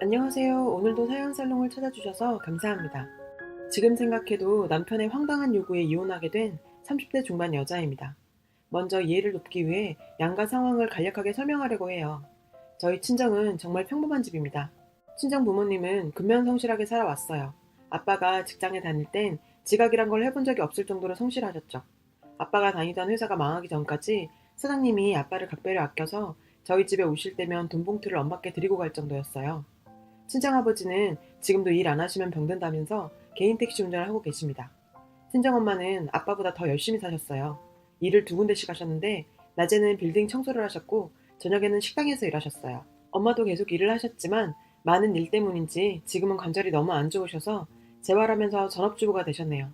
안녕하세요. 오늘도 사연살롱을 찾아주셔서 감사합니다. 지금 생각해도 남편의 황당한 요구에 이혼하게 된 30대 중반 여자입니다. 먼저 이해를 돕기 위해 양가 상황을 간략하게 설명하려고 해요. 저희 친정은 정말 평범한 집입니다. 친정 부모님은 근면성실하게 살아왔어요. 아빠가 직장에 다닐 땐 지각이란 걸 해본 적이 없을 정도로 성실하셨죠. 아빠가 다니던 회사가 망하기 전까지 사장님이 아빠를 각별히 아껴서 저희 집에 오실 때면 돈 봉투를 엄마께 드리고 갈 정도였어요. 친정아버지는 지금도 일 안 하시면 병든다면서 개인 택시 운전을 하고 계십니다. 친정엄마는 아빠보다 더 열심히 사셨어요. 일을 두 군데씩 하셨는데 낮에는 빌딩 청소를 하셨고 저녁에는 식당에서 일하셨어요. 엄마도 계속 일을 하셨지만 많은 일 때문인지 지금은 관절이 너무 안 좋으셔서 재활하면서 전업주부가 되셨네요.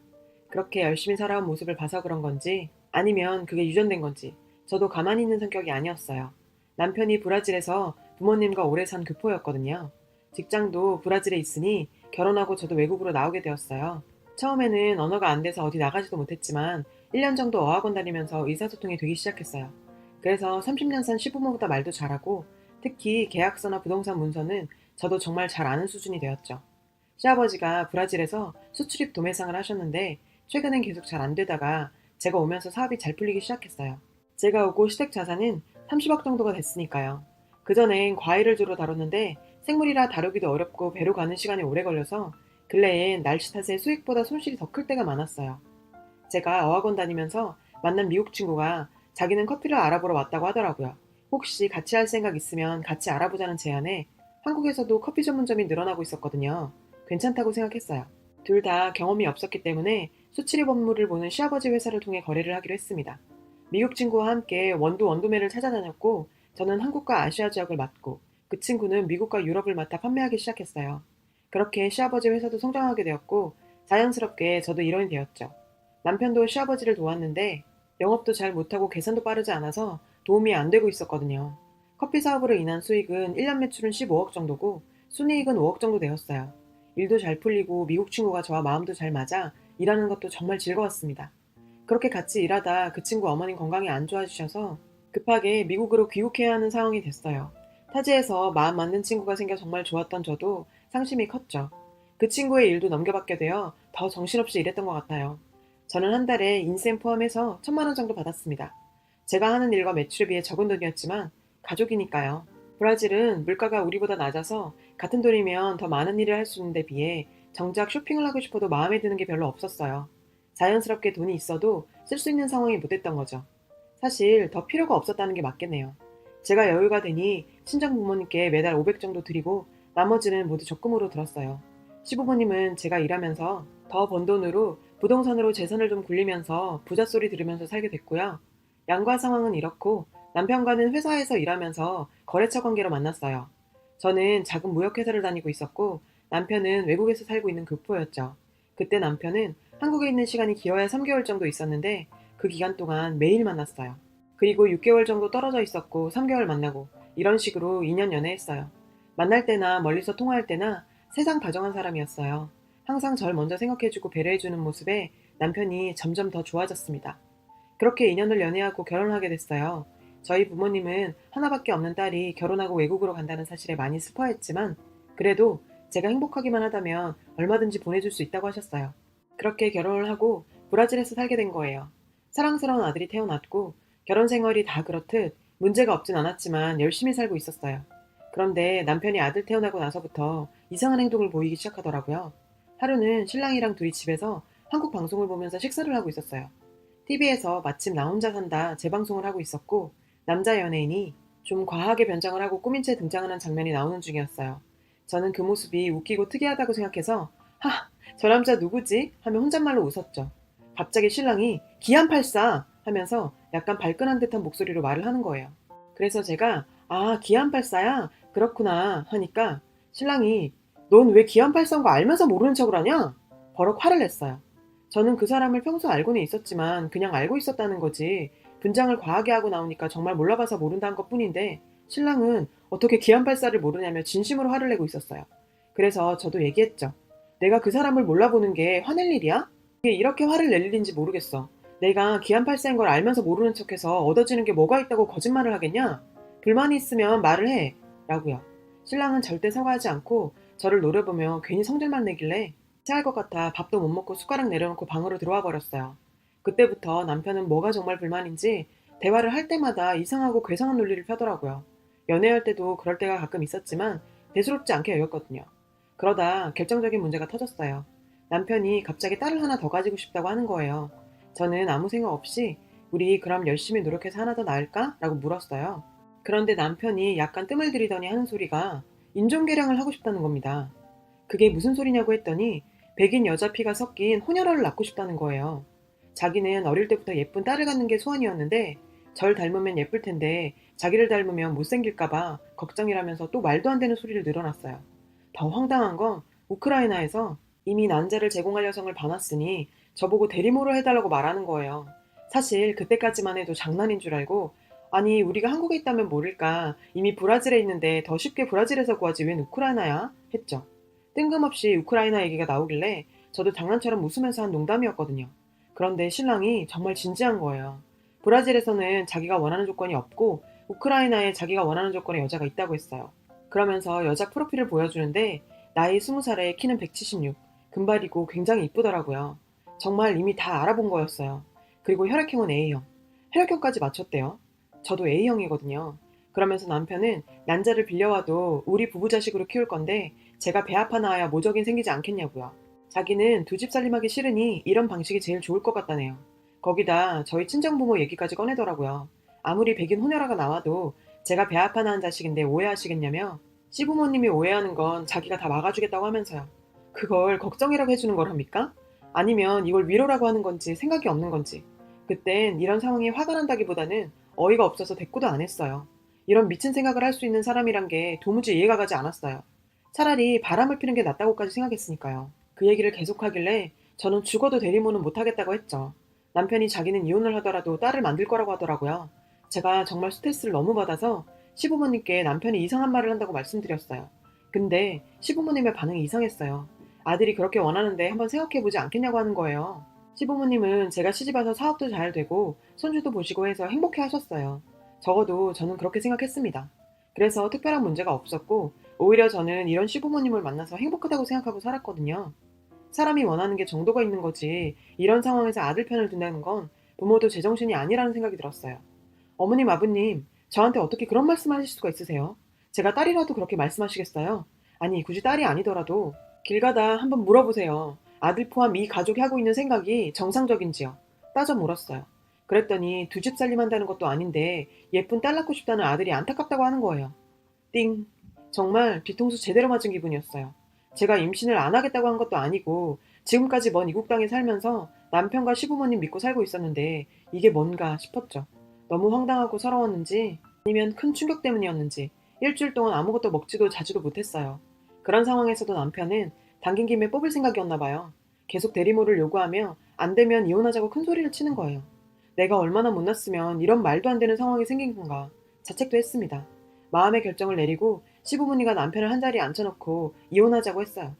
그렇게 열심히 살아온 모습을 봐서 그런 건지 아니면 그게 유전된 건지 저도 가만히 있는 성격이 아니었어요. 남편이 브라질에서 부모님과 오래 산 교포였거든요. 직장도 브라질에 있으니 결혼하고 저도 외국으로 나오게 되었어요. 처음에는 언어가 안 돼서 어디 나가지도 못했지만 1년 정도 어학원 다니면서 의사소통이 되기 시작했어요. 그래서 30년 산 시부모보다 말도 잘하고 특히 계약서나 부동산 문서는 저도 정말 잘 아는 수준이 되었죠. 시아버지가 브라질에서 수출입 도매상을 하셨는데 최근엔 계속 잘 안 되다가 제가 오면서 사업이 잘 풀리기 시작했어요. 제가 오고 시댁 자산은 30억 정도가 됐으니까요. 그전엔 과일을 주로 다뤘는데 생물이라 다루기도 어렵고 배로 가는 시간이 오래 걸려서 근래엔 날씨 탓에 수익보다 손실이 더 클 때가 많았어요. 제가 어학원 다니면서 만난 미국 친구가 자기는 커피를 알아보러 왔다고 하더라고요. 혹시 같이 할 생각 있으면 같이 알아보자는 제안에 한국에서도 커피 전문점이 늘어나고 있었거든요. 괜찮다고 생각했어요. 둘 다 경험이 없었기 때문에 수출입 업무를 보는 시아버지 회사를 통해 거래를 하기로 했습니다. 미국 친구와 함께 원두매를 찾아다녔고 저는 한국과 아시아 지역을 맡고 그 친구는 미국과 유럽을 맡아 판매하기 시작했어요. 그렇게 시아버지 회사도 성장하게 되었고 자연스럽게 저도 일원이 되었죠. 남편도 시아버지를 도왔는데 영업도 잘 못하고 계산도 빠르지 않아서 도움이 안 되고 있었거든요. 커피 사업으로 인한 수익은 1년 매출은 15억 정도고 순이익은 5억 정도 되었어요. 일도 잘 풀리고 미국 친구가 저와 마음도 잘 맞아 일하는 것도 정말 즐거웠습니다. 그렇게 같이 일하다 그 친구 어머님 건강이 안 좋아지셔서 급하게 미국으로 귀국해야 하는 상황이 됐어요. 타지에서 마음 맞는 친구가 생겨 정말 좋았던 저도 상심이 컸죠. 그 친구의 일도 넘겨받게 되어 더 정신없이 일했던 것 같아요. 저는 한 달에 인센 포함해서 1,000만 원 정도 받았습니다. 제가 하는 일과 매출에 비해 적은 돈이었지만 가족이니까요. 브라질은 물가가 우리보다 낮아서 같은 돈이면 더 많은 일을 할 수 있는데 비해 정작 쇼핑을 하고 싶어도 마음에 드는 게 별로 없었어요. 자연스럽게 돈이 있어도 쓸 수 있는 상황이 못 됐던 거죠. 사실 더 필요가 없었다는 게 맞겠네요. 제가 여유가 되니 친정 부모님께 매달 500 정도 드리고 나머지는 모두 적금으로 들었어요. 시부모님은 제가 일하면서 더 번 돈으로 부동산으로 재산을 좀 굴리면서 부자 소리 들으면서 살게 됐고요. 양가 상황은 이렇고 남편과는 회사에서 일하면서 거래처 관계로 만났어요. 저는 작은 무역회사를 다니고 있었고 남편은 외국에서 살고 있는 교포였죠. 그때 남편은 한국에 있는 시간이 길어야 3개월 정도 있었는데 그 기간 동안 매일 만났어요. 그리고 6개월 정도 떨어져 있었고 3개월 만나고 이런 식으로 2년 연애했어요. 만날 때나 멀리서 통화할 때나 세상 다정한 사람이었어요. 항상 절 먼저 생각해주고 배려해주는 모습에 남편이 점점 더 좋아졌습니다. 그렇게 2년을 연애하고 결혼하게 됐어요. 저희 부모님은 하나밖에 없는 딸이 결혼하고 외국으로 간다는 사실에 많이 슬퍼했지만 그래도 제가 행복하기만 하다면 얼마든지 보내줄 수 있다고 하셨어요. 그렇게 결혼을 하고 브라질에서 살게 된 거예요. 사랑스러운 아들이 태어났고 결혼 생활이 다 그렇듯 문제가 없진 않았지만 열심히 살고 있었어요. 그런데 남편이 아들 태어나고 나서부터 이상한 행동을 보이기 시작하더라고요. 하루는 신랑이랑 둘이 집에서 한국 방송을 보면서 식사를 하고 있었어요. TV에서 마침 나 혼자 산다 재방송을 하고 있었고 남자 연예인이 좀 과하게 변장을 하고 꾸민 채 등장하는 장면이 나오는 중이었어요. 저는 그 모습이 웃기고 특이하다고 생각해서 저 남자 누구지? 하며 혼잣말로 웃었죠. 갑자기 신랑이 기안84 하면서 약간 발끈한 듯한 목소리로 말을 하는 거예요. 그래서 제가 기안84야? 그렇구나 하니까 신랑이 넌 왜 기안84인 거 알면서 모르는 척을 하냐? 버럭 화를 냈어요. 저는 그 사람을 평소 알고는 있었지만 그냥 알고 있었다는 거지 분장을 과하게 하고 나오니까 정말 몰라봐서 모른다는 것 뿐인데 신랑은 어떻게 기안84를 모르냐며 진심으로 화를 내고 있었어요. 그래서 저도 얘기했죠. 내가 그 사람을 몰라보는 게 화낼 일이야? 이게 이렇게 화를 낼 일인지 모르겠어. 내가 기안84인 걸 알면서 모르는 척해서 얻어지는 게 뭐가 있다고 거짓말을 하겠냐? 불만이 있으면 말을 해. 라고요. 신랑은 절대 사과하지 않고 저를 노려보며 괜히 성질만 내길래 체할 것 같아 밥도 못 먹고 숟가락 내려놓고 방으로 들어와 버렸어요. 그때부터 남편은 뭐가 정말 불만인지 대화를 할 때마다 이상하고 괴상한 논리를 펴더라고요. 연애할 때도 그럴 때가 가끔 있었지만 대수롭지 않게 여겼거든요. 그러다 결정적인 문제가 터졌어요. 남편이 갑자기 딸을 하나 더 가지고 싶다고 하는 거예요. 저는 아무 생각 없이 우리 그럼 열심히 노력해서 하나 더 낳을까? 라고 물었어요. 그런데 남편이 약간 뜸을 들이더니 하는 소리가 인종개량을 하고 싶다는 겁니다. 그게 무슨 소리냐고 했더니 백인 여자 피가 섞인 혼혈아를 낳고 싶다는 거예요. 자기는 어릴 때부터 예쁜 딸을 갖는 게 소원이었는데 절 닮으면 예쁠 텐데 자기를 닮으면 못생길까봐 걱정이라면서 또 말도 안 되는 소리를 늘어놨어요. 더 황당한 건 우크라이나에서 이미 난자를 제공할 여성을 봐놨으니 저보고 대리모를 해달라고 말하는 거예요. 사실 그때까지만 해도 장난인 줄 알고 아니 우리가 한국에 있다면 모를까 이미 브라질에 있는데 더 쉽게 브라질에서 구하지 웬 우크라이나야? 했죠. 뜬금없이 우크라이나 얘기가 나오길래 저도 장난처럼 웃으면서 한 농담이었거든요. 그런데 신랑이 정말 진지한 거예요. 브라질에서는 자기가 원하는 조건이 없고 우크라이나에 자기가 원하는 조건의 여자가 있다고 했어요. 그러면서 여자 프로필을 보여주는데 나이 20살에 키는 176, 금발이고 굉장히 이쁘더라고요. 정말 이미 다 알아본 거였어요. 그리고 혈액형은 A형. 혈액형까지 맞췄대요. 저도 A형이거든요. 그러면서 남편은 난자를 빌려와도 우리 부부 자식으로 키울 건데 제가 배 아파 나아야 모적인 생기지 않겠냐고요. 자기는 두 집 살림하기 싫으니 이런 방식이 제일 좋을 것 같다네요. 거기다 저희 친정부모 얘기까지 꺼내더라고요. 아무리 백인 혼혈아가 나와도 제가 배 아파 낳은 자식인데 오해하시겠냐며 시부모님이 오해하는 건 자기가 다 막아주겠다고 하면서요. 그걸 걱정이라고 해주는 거랍니까? 아니면 이걸 위로라고 하는 건지 생각이 없는 건지. 그땐 이런 상황이 화가 난다기보다는 어이가 없어서 대꾸도 안 했어요. 이런 미친 생각을 할 수 있는 사람이란 게 도무지 이해가 가지 않았어요. 차라리 바람을 피는 게 낫다고까지 생각했으니까요. 그 얘기를 계속하길래 저는 죽어도 대리모는 못하겠다고 했죠. 남편이 자기는 이혼을 하더라도 딸을 만들 거라고 하더라고요. 제가 정말 스트레스를 너무 받아서 시부모님께 남편이 이상한 말을 한다고 말씀드렸어요. 근데 시부모님의 반응이 이상했어요. 아들이 그렇게 원하는데 한번 생각해보지 않겠냐고 하는 거예요. 시부모님은 제가 시집와서 사업도 잘 되고 손주도 보시고 해서 행복해 하셨어요. 적어도 저는 그렇게 생각했습니다. 그래서 특별한 문제가 없었고 오히려 저는 이런 시부모님을 만나서 행복하다고 생각하고 살았거든요. 사람이 원하는 게 정도가 있는 거지 이런 상황에서 아들 편을 든다는 건 부모도 제정신이 아니라는 생각이 들었어요. 어머님, 아버님, 저한테 어떻게 그런 말씀을 하실 수가 있으세요? 제가 딸이라도 그렇게 말씀하시겠어요? 아니, 굳이 딸이 아니더라도 길 가다 한번 물어보세요. 아들 포함 이 가족이 하고 있는 생각이 정상적인지요? 따져 물었어요. 그랬더니 두 집 살림한다는 것도 아닌데 예쁜 딸 낳고 싶다는 아들이 안타깝다고 하는 거예요. 띵. 정말 뒤통수 제대로 맞은 기분이었어요. 제가 임신을 안 하겠다고 한 것도 아니고 지금까지 먼 이국 땅에 살면서 남편과 시부모님 믿고 살고 있었는데 이게 뭔가 싶었죠. 너무 황당하고 서러웠는지 아니면 큰 충격 때문이었는지 일주일 동안 아무것도 먹지도 자지도 못했어요. 그런 상황에서도 남편은 당긴 김에 뽑을 생각이었나 봐요. 계속 대리모를 요구하며 안 되면 이혼하자고 큰 소리를 치는 거예요. 내가 얼마나 못났으면 이런 말도 안 되는 상황이 생긴 건가 자책도 했습니다. 마음의 결정을 내리고 시부모님과 남편을 한자리에 앉혀놓고 이혼하자고 했어요.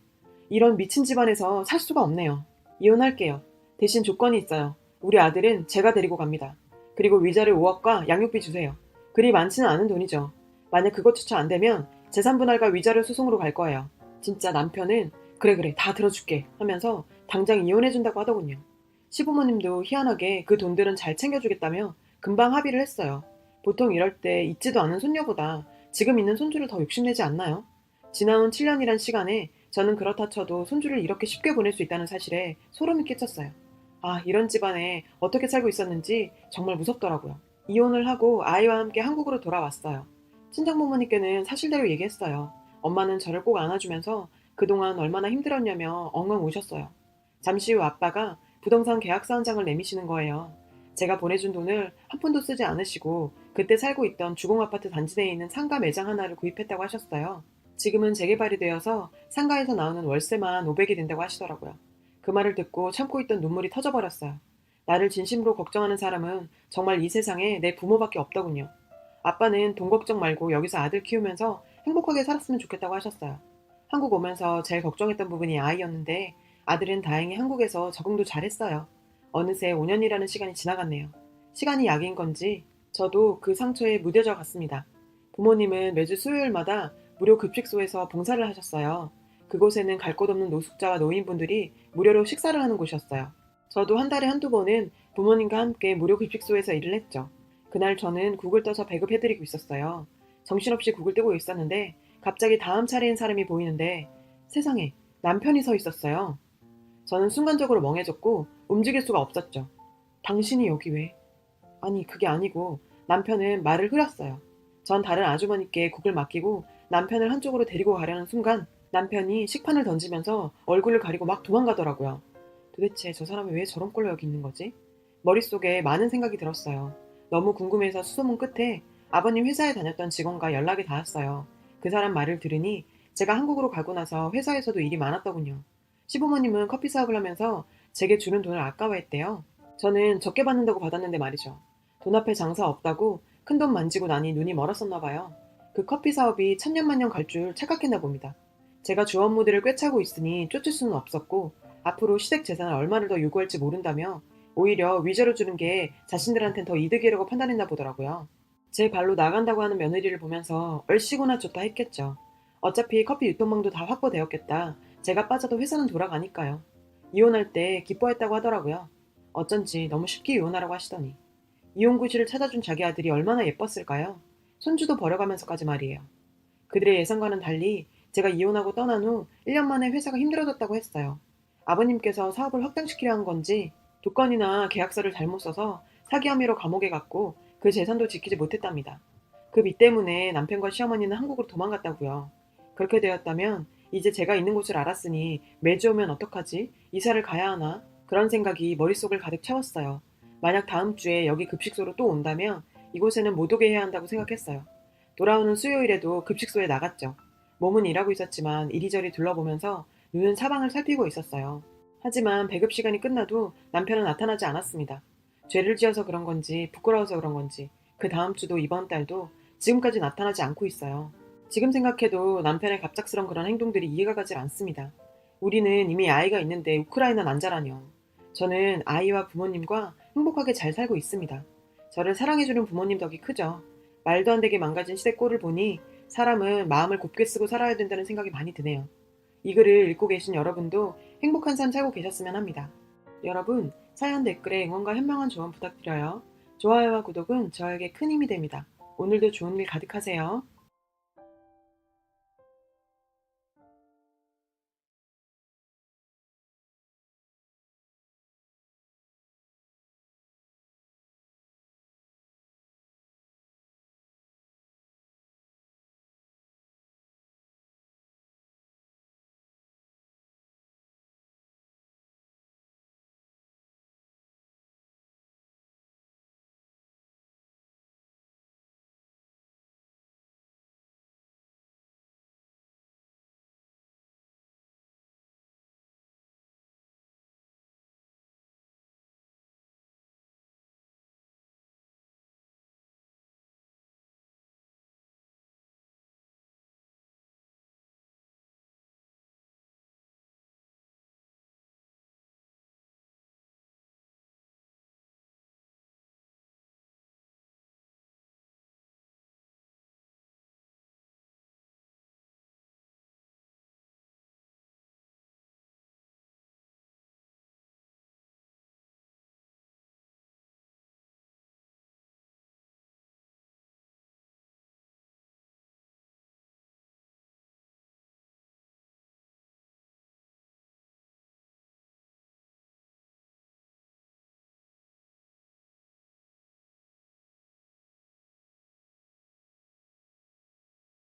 이런 미친 집안에서 살 수가 없네요. 이혼할게요. 대신 조건이 있어요. 우리 아들은 제가 데리고 갑니다. 그리고 위자료 5억과 양육비 주세요. 그리 많지는 않은 돈이죠. 만약 그것조차 안 되면 재산분할과 위자료 소송으로 갈 거예요. 진짜 남편은 그래 그래 다 들어줄게 하면서 당장 이혼해준다고 하더군요. 시부모님도 희한하게 그 돈들은 잘 챙겨주겠다며 금방 합의를 했어요. 보통 이럴 때 있지도 않은 손녀보다 지금 있는 손주를 더 욕심내지 않나요? 지나온 7년이란 시간에 저는 그렇다 쳐도 손주를 이렇게 쉽게 보낼 수 있다는 사실에 소름이 끼쳤어요. 아, 이런 집안에 어떻게 살고 있었는지 정말 무섭더라고요. 이혼을 하고 아이와 함께 한국으로 돌아왔어요. 친정부모님께는 사실대로 얘기했어요. 엄마는 저를 꼭 안아주면서 그동안 얼마나 힘들었냐며 엉엉 우셨어요. 잠시 후 아빠가 부동산 계약서 한 장을 내미시는 거예요. 제가 보내준 돈을 한 푼도 쓰지 않으시고 그때 살고 있던 주공아파트 단지 내에 있는 상가 매장 하나를 구입했다고 하셨어요. 지금은 재개발이 되어서 상가에서 나오는 월세만 500이 된다고 하시더라고요. 그 말을 듣고 참고 있던 눈물이 터져버렸어요. 나를 진심으로 걱정하는 사람은 정말 이 세상에 내 부모밖에 없더군요. 아빠는 돈 걱정 말고 여기서 아들 키우면서 행복하게 살았으면 좋겠다고 하셨어요. 한국 오면서 제일 걱정했던 부분이 아이였는데 아들은 다행히 한국에서 적응도 잘했어요. 어느새 5년이라는 시간이 지나갔네요. 시간이 약인 건지 저도 그 상처에 무뎌져 갔습니다. 부모님은 매주 수요일마다 무료 급식소에서 봉사를 하셨어요. 그곳에는 갈 곳 없는 노숙자와 노인분들이 무료로 식사를 하는 곳이었어요. 저도 한 달에 한두 번은 부모님과 함께 무료 급식소에서 일을 했죠. 그날 저는 국을 떠서 배급해드리고 있었어요. 정신없이 국을 뜨고 있었는데 갑자기 다음 차례인 사람이 보이는데 세상에 남편이 서 있었어요. 저는 순간적으로 멍해졌고 움직일 수가 없었죠. 당신이 여기 왜? 아니 그게 아니고 남편은 말을 흐렸어요. 전 다른 아주머니께 국을 맡기고 남편을 한쪽으로 데리고 가려는 순간 남편이 식판을 던지면서 얼굴을 가리고 막 도망가더라고요. 도대체 저 사람이 왜 저런 꼴로 여기 있는 거지? 머릿속에 많은 생각이 들었어요. 너무 궁금해서 수소문 끝에 아버님 회사에 다녔던 직원과 연락이 닿았어요. 그 사람 말을 들으니 제가 한국으로 가고 나서 회사에서도 일이 많았더군요. 시부모님은 커피 사업을 하면서 제게 주는 돈을 아까워했대요. 저는 적게 받는다고 받았는데 말이죠. 돈 앞에 장사 없다고 큰돈 만지고 나니 눈이 멀었었나 봐요. 그 커피 사업이 천년만년 갈 줄 착각했나 봅니다. 제가 주원 무대를 꿰차고 있으니 쫓을 수는 없었고 앞으로 시댁 재산을 얼마를 더 요구할지 모른다며 오히려 위자료 주는 게 자신들한텐 더 이득이라고 판단했나 보더라고요. 제 발로 나간다고 하는 며느리를 보면서 얼씨구나 좋다 했겠죠. 어차피 커피 유통망도 다 확보되었겠다. 제가 빠져도 회사는 돌아가니까요. 이혼할 때 기뻐했다고 하더라고요. 어쩐지 너무 쉽게 이혼하라고 하시더니. 이혼구실을 찾아준 자기 아들이 얼마나 예뻤을까요? 손주도 버려가면서까지 말이에요. 그들의 예상과는 달리 제가 이혼하고 떠난 후 1년 만에 회사가 힘들어졌다고 했어요. 아버님께서 사업을 확장시키려 한 건지 두 건이나 계약서를 잘못 써서 사기 혐의로 감옥에 갔고 그 재산도 지키지 못했답니다. 그 빚 때문에 남편과 시어머니는 한국으로 도망갔다고요. 그렇게 되었다면 이제 제가 있는 곳을 알았으니 매주 오면 어떡하지? 이사를 가야 하나? 그런 생각이 머릿속을 가득 채웠어요. 만약 다음 주에 여기 급식소로 또 온다면 이곳에는 못 오게 해야 한다고 생각했어요. 돌아오는 수요일에도 급식소에 나갔죠. 몸은 일하고 있었지만 이리저리 둘러보면서 눈은 사방을 살피고 있었어요. 하지만 배급 시간이 끝나도 남편은 나타나지 않았습니다. 죄를 지어서 그런 건지 부끄러워서 그런 건지 그 다음 주도 이번 달도 지금까지 나타나지 않고 있어요. 지금 생각해도 남편의 갑작스런 그런 행동들이 이해가 가질 않습니다. 우리는 이미 아이가 있는데 우크라이나 난자라뇨. 저는 아이와 부모님과 행복하게 잘 살고 있습니다. 저를 사랑해주는 부모님 덕이 크죠. 말도 안 되게 망가진 시대 꼴을 보니 사람은 마음을 곱게 쓰고 살아야 된다는 생각이 많이 드네요. 이 글을 읽고 계신 여러분도 행복한 삶 살고 계셨으면 합니다. 여러분, 사연 댓글에 응원과 현명한 조언 부탁드려요. 좋아요와 구독은 저에게 큰 힘이 됩니다. 오늘도 좋은 일 가득하세요.